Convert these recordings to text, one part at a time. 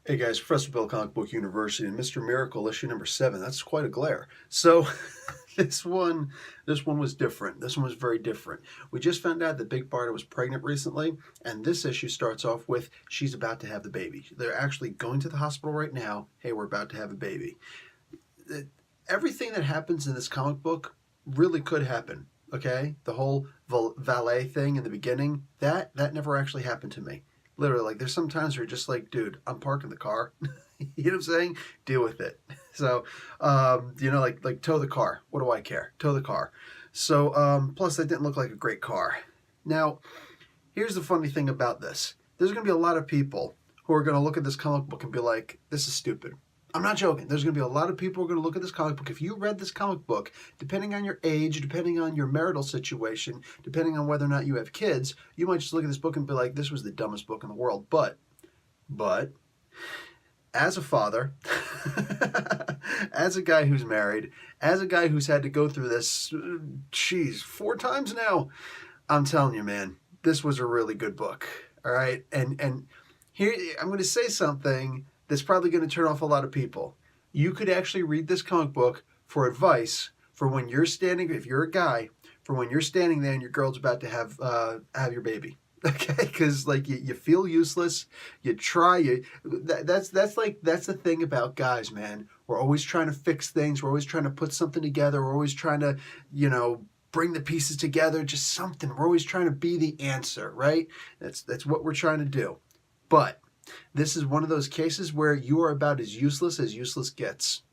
Hey guys, Professor Bill, Comic Book University, and Mr. Miracle, issue number 7. That's quite a glare. So this one was different. This one was very different. We just found out that Big Barda was pregnant recently, and this issue starts off with she's about to have the baby. They're actually going to the hospital right now. Hey, we're about to have a baby. Everything that happens in this comic book really could happen. Okay, the whole valet thing in the beginning, that never actually happened to me. Literally, like, there's some times where you're just like, dude, I'm parking the car. You know what I'm saying? Deal with it. So, like tow the car. What do I care? Tow the car. So, plus that didn't look like a great car. Now, here's the funny thing about this. There's going to be a lot of people who are going to look at this comic book and be like, this is stupid. I'm not joking. There's going to be a lot of people who are going to look at this comic book. If you read this comic book, depending on your age, depending on your marital situation, depending on whether or not you have kids, you might just look at this book and be like, this was the dumbest book in the world. But, as a father, as a guy who's married, as a guy who's had to go through this, 4 times now, I'm telling you, man, this was a really good book. All right? And here, I'm going to say something that's probably going to turn off a lot of people. You could actually read this comic book for advice for when you're standing, if you're a guy, for when you're standing there and your girl's about to have your baby. Okay, because like you feel useless, you try, that's the thing about guys, man. We're always trying to fix things. We're always trying to put something together. We're always trying to, bring the pieces together. Just something. We're always trying to be the answer, right? That's what we're trying to do. But this is one of those cases where you are about as useless gets.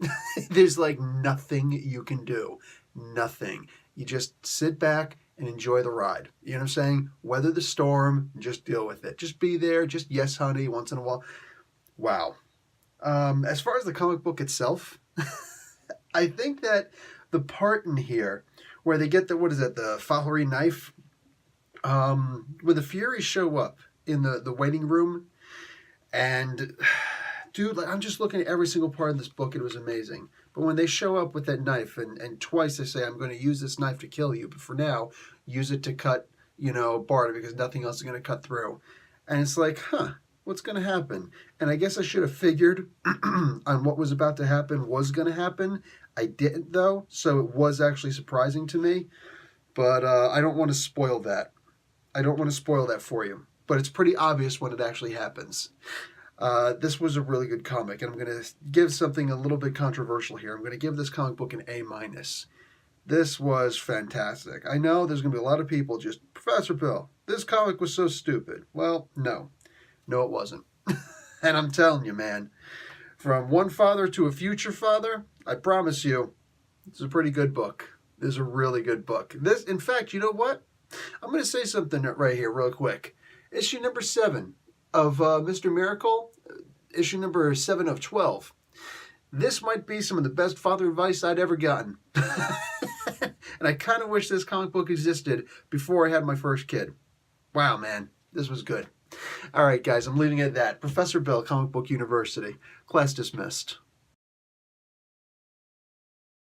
There's like nothing you can do. Nothing. You just sit back and enjoy the ride. You know what I'm saying? Weather the storm, just deal with it. Just be there, just yes, honey, once in a while. Wow. As far as the comic book itself, I think that the part in here where they get the Fahlery knife, where the Furies show up in the waiting room. And, dude, like, I'm just looking at every single part of this book. It was amazing. But when they show up with that knife, and twice they say, I'm going to use this knife to kill you. But for now, use it to cut, Barda, because nothing else is going to cut through. And it's like, what's going to happen? And I guess I should have figured on what was about to happen was going to happen. I didn't, though. So it was actually surprising to me. But I don't want to spoil that. I don't want to spoil that for you. But it's pretty obvious when it actually happens. This was a really good comic, and I'm going to give something a little bit controversial here. I'm going to give this comic book an A-. This was fantastic. I know there's going to be a lot of people just, Professor Bill, this comic was so stupid. Well, no. No, it wasn't. And I'm telling you, man, from one father to a future father, I promise you, it's a pretty good book. This is a really good book. This, in fact, you know what? I'm going to say something right here real quick. Issue number 7 of Mr. Miracle, issue number 7 of 12. This might be some of the best father advice I'd ever gotten. And I kind of wish this comic book existed before I had my first kid. Wow, man, this was good. All right, guys, I'm leaving it at that. Professor Bill, Comic Book University. Class dismissed.